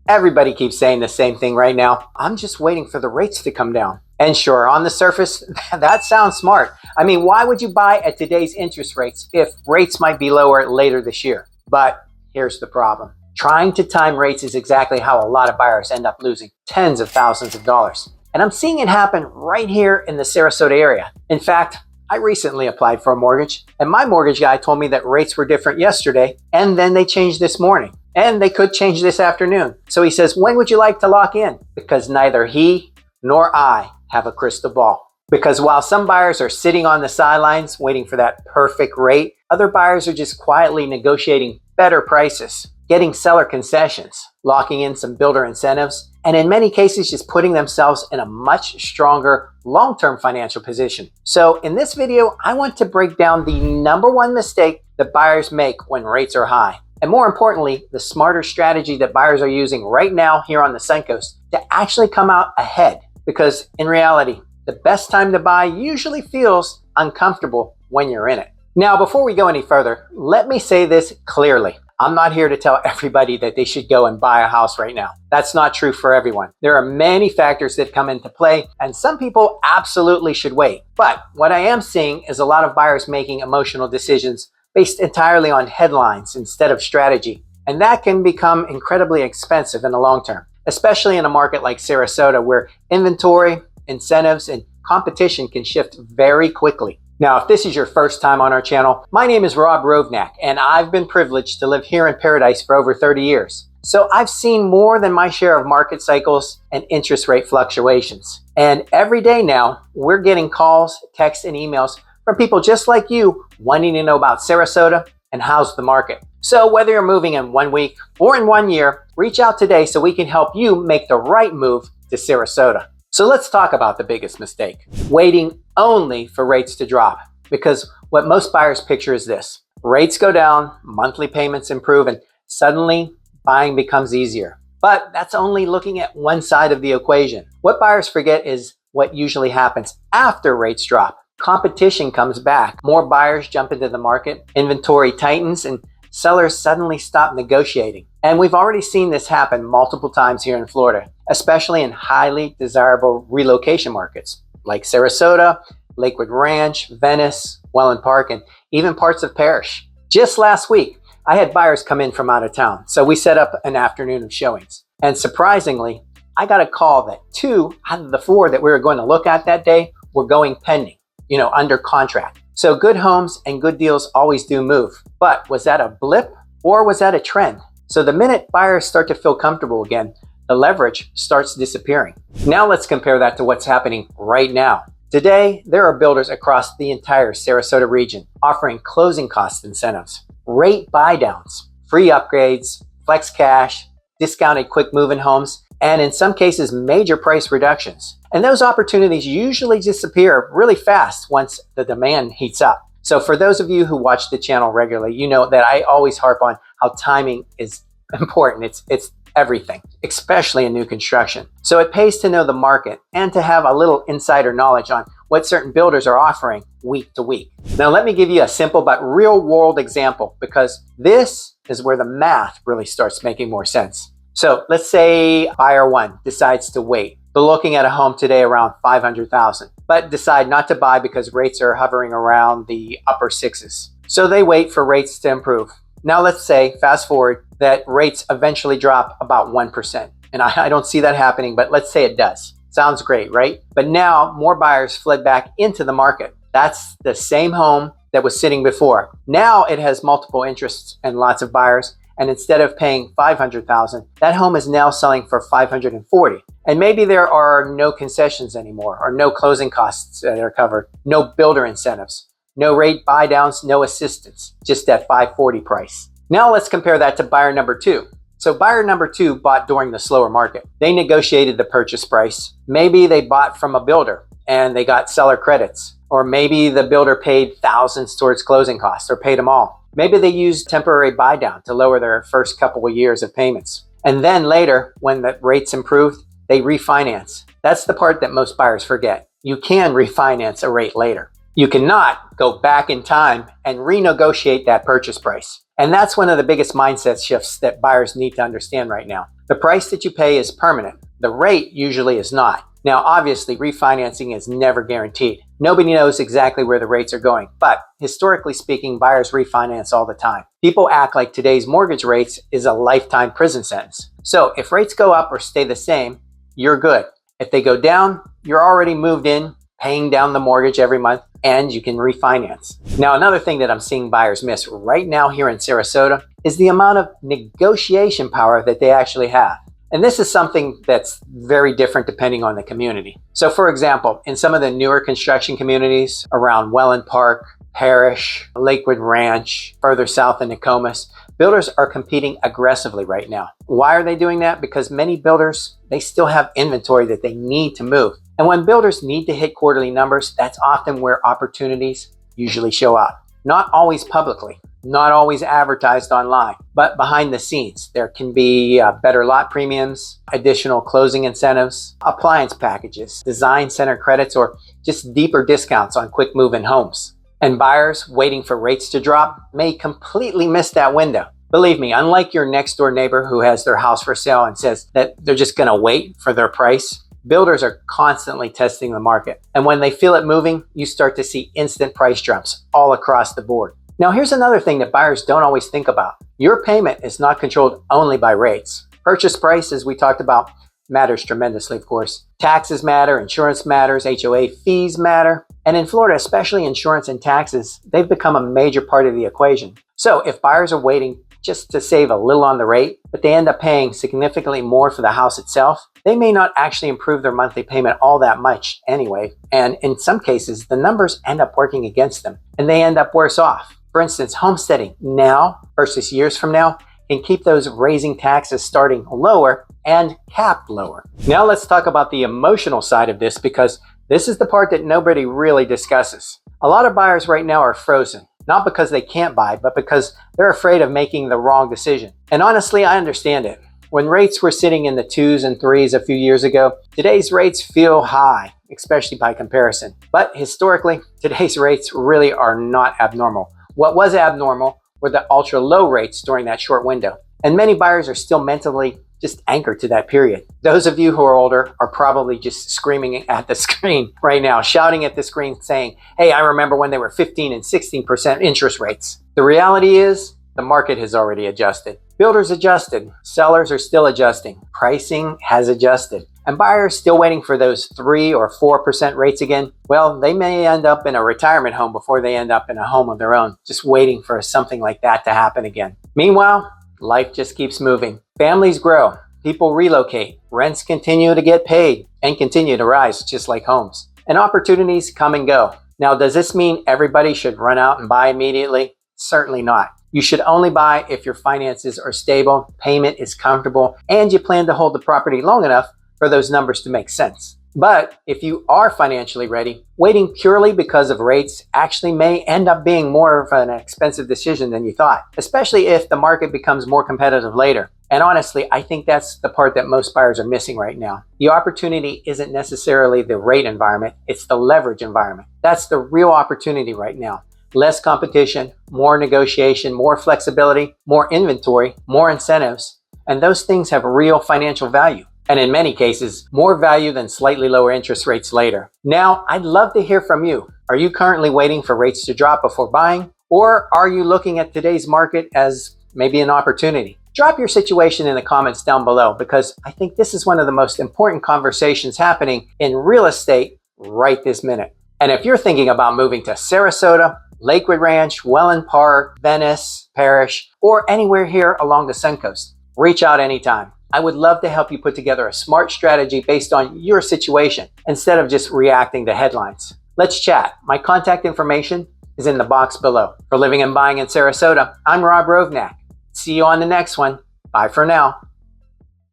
Everybody keeps saying the same thing right now. I'm just waiting for the rates to come down. And sure, on the surface, that sounds smart. I mean, why would you buy at today's interest rates if rates might be lower later this year? But here's the problem. Trying to time rates is exactly how a lot of buyers end up losing tens of thousands of dollars. And I'm seeing it happen right here in the Sarasota area. In fact, I recently applied for a mortgage, and my mortgage guy told me that rates were different yesterday, and then they changed this morning, and they could change this afternoon. So he says, when would you like to lock in? Because neither he nor I have a crystal ball. Because while some buyers are sitting on the sidelines waiting for that perfect rate, other buyers are just quietly negotiating better prices, getting seller concessions, locking in some builder incentives, and in many cases just putting themselves in a much stronger long-term financial position. So in this video, I want to break down the #1 mistake that buyers make when rates are high. And more importantly, the smarter strategy that buyers are using right now here on the Suncoast to actually come out ahead. Because in reality, the best time to buy usually feels uncomfortable when you're in it. Now, before we go any further, let me say this clearly. I'm not here to tell everybody that they should go and buy a house right now. That's not true for everyone. There are many factors that come into play, and some people absolutely should wait. But what I am seeing is a lot of buyers making emotional decisions based entirely on headlines instead of strategy. And that can become incredibly expensive in the long term, especially in a market like Sarasota where inventory, incentives, and competition can shift very quickly. Now, if this is your first time on our channel, my name is Rovnak, and I've been privileged to live here in paradise for over 30 years. So I've seen more than my share of market cycles and interest rate fluctuations. And every day now, we're getting calls, texts, and emails from people just like you wanting to know about Sarasota and how's the market. So whether you're moving in 1 week or in 1 year, reach out today so we can help you make the right move to Sarasota. So let's talk about the biggest mistake, waiting only for rates to drop. Because what most buyers picture is this: rates go down, monthly payments improve, and suddenly buying becomes easier. But that's only looking at one side of the equation. What buyers forget is what usually happens after rates drop. Competition comes back, more buyers jump into the market, inventory tightens, and sellers suddenly stop negotiating. And we've already seen this happen multiple times here in Florida, especially in highly desirable relocation markets like Sarasota, Lakewood Ranch, Venice, Welland Park, and even parts of Parrish. Just last week, I had buyers come in from out of town, so we set up an afternoon of showings. And surprisingly, I got a call that 2 out of the 4 that we were going to look at that day were going pending, under contract. So good homes and good deals always do move. But was that a blip or was that a trend? So the minute buyers start to feel comfortable again, the leverage starts disappearing. Now let's compare that to what's happening right now. Today, there are builders across the entire Sarasota region offering closing cost incentives, rate buy downs, free upgrades, flex cash, discounted quick move-in homes, and in some cases, major price reductions. And those opportunities usually disappear really fast once the demand heats up. So for those of you who watch the channel regularly, you know that I always harp on how timing is important. It's everything, especially in new construction. So it pays to know the market and to have a little insider knowledge on what certain builders are offering week to week. Now let me give you a simple but real world example, because this is where the math really starts making more sense. So let's say buyer 1 decides to wait. They're looking at a home today around $500,000, but decide not to buy because rates are hovering around the upper 6s. So they wait for rates to improve. Now let's say, fast forward, that rates eventually drop about 1%. And I don't see that happening, but let's say it does. Sounds great, right? But now more buyers fled back into the market. That's the same home that was sitting before. Now it has multiple interests and lots of buyers. And instead of paying $500,000, that home is now selling for $540,000. And maybe there are no concessions anymore, or no closing costs that are covered, no builder incentives, no rate buy downs, no assistance, just that $540,000 price. Now let's compare that to buyer number 2. So buyer number 2 bought during the slower market. They negotiated the purchase price. Maybe they bought from a builder and they got seller credits. Or maybe the builder paid thousands towards closing costs or paid them all. Maybe they used temporary buy down to lower their first couple of years of payments. And then later, when the rates improved, they refinance. That's the part that most buyers forget. You can refinance a rate later. You cannot go back in time and renegotiate that purchase price. And that's one of the biggest mindset shifts that buyers need to understand right now. The price that you pay is permanent. The rate usually is not. Now, obviously, refinancing is never guaranteed. Nobody knows exactly where the rates are going, but historically speaking, buyers refinance all the time. People act like today's mortgage rates is a lifetime prison sentence. So if rates go up or stay the same, you're good. If they go down, you're already moved in, paying down the mortgage every month, and you can refinance. Now, another thing that I'm seeing buyers miss right now here in Sarasota is the amount of negotiation power that they actually have. And this is something that's very different depending on the community. So for example, in some of the newer construction communities around Welland Park, Parish, Lakewood Ranch, further south in Nokomis, builders are competing aggressively right now. Why are they doing that? Because many builders, they still have inventory that they need to move. And when builders need to hit quarterly numbers, that's often where opportunities usually show up. Not always publicly, not always advertised online, but behind the scenes. There can be better lot premiums, additional closing incentives, appliance packages, design center credits, or just deeper discounts on quick move-in homes. And buyers waiting for rates to drop may completely miss that window. Believe me, unlike your next door neighbor who has their house for sale and says that they're just gonna wait for their price, builders are constantly testing the market. And when they feel it moving, you start to see instant price jumps all across the board. Now, here's another thing that buyers don't always think about. Your payment is not controlled only by rates. Purchase price, as we talked about, matters tremendously, of course. Taxes matter, insurance matters, HOA fees matter. And in Florida, especially insurance and taxes, they've become a major part of the equation. So if buyers are waiting just to save a little on the rate, but they end up paying significantly more for the house itself, they may not actually improve their monthly payment all that much anyway. And in some cases, the numbers end up working against them and they end up worse off. For instance, homesteading now versus years from now can keep those raising taxes starting lower and capped lower. Now let's talk about the emotional side of this, because this is the part that nobody really discusses. A lot of buyers right now are frozen, not because they can't buy, but because they're afraid of making the wrong decision. And honestly, I understand it. When rates were sitting in the 2s and 3s a few years ago, today's rates feel high, especially by comparison. But historically, today's rates really are not abnormal. What was abnormal were the ultra low rates during that short window. And many buyers are still mentally just anchored to that period. Those of you who are older are probably just screaming at the screen right now, shouting at the screen saying, hey, I remember when they were 15 and 16% interest rates. The reality is the market has already adjusted. Builders adjusted, sellers are still adjusting, pricing has adjusted, and buyers still waiting for those 3 or 4% rates again. Well, they may end up in a retirement home before they end up in a home of their own, just waiting for something like that to happen again. Meanwhile, life just keeps moving. Families grow, people relocate, rents continue to get paid and continue to rise just like homes. And opportunities come and go. Now, does this mean everybody should run out and buy immediately? Certainly not. You should only buy if your finances are stable, payment is comfortable, and you plan to hold the property long enough for those numbers to make sense. But if you are financially ready, waiting purely because of rates actually may end up being more of an expensive decision than you thought, especially if the market becomes more competitive later. And honestly, I think that's the part that most buyers are missing right now. The opportunity isn't necessarily the rate environment, it's the leverage environment. That's the real opportunity right now. Less competition, more negotiation, more flexibility, more inventory, more incentives, and those things have real financial value. And in many cases, more value than slightly lower interest rates later. Now, I'd love to hear from you. Are you currently waiting for rates to drop before buying? Or are you looking at today's market as maybe an opportunity? Drop your situation in the comments down below, because I think this is one of the most important conversations happening in real estate right this minute. And if you're thinking about moving to Sarasota, Lakewood Ranch, Welland Park, Venice, Parish, or anywhere here along the Suncoast, reach out anytime. I would love to help you put together a smart strategy based on your situation instead of just reacting to headlines. Let's chat. My contact information is in the box below. For Living and Buying in Sarasota, I'm Rob Rovnak. See you on the next one. Bye for now.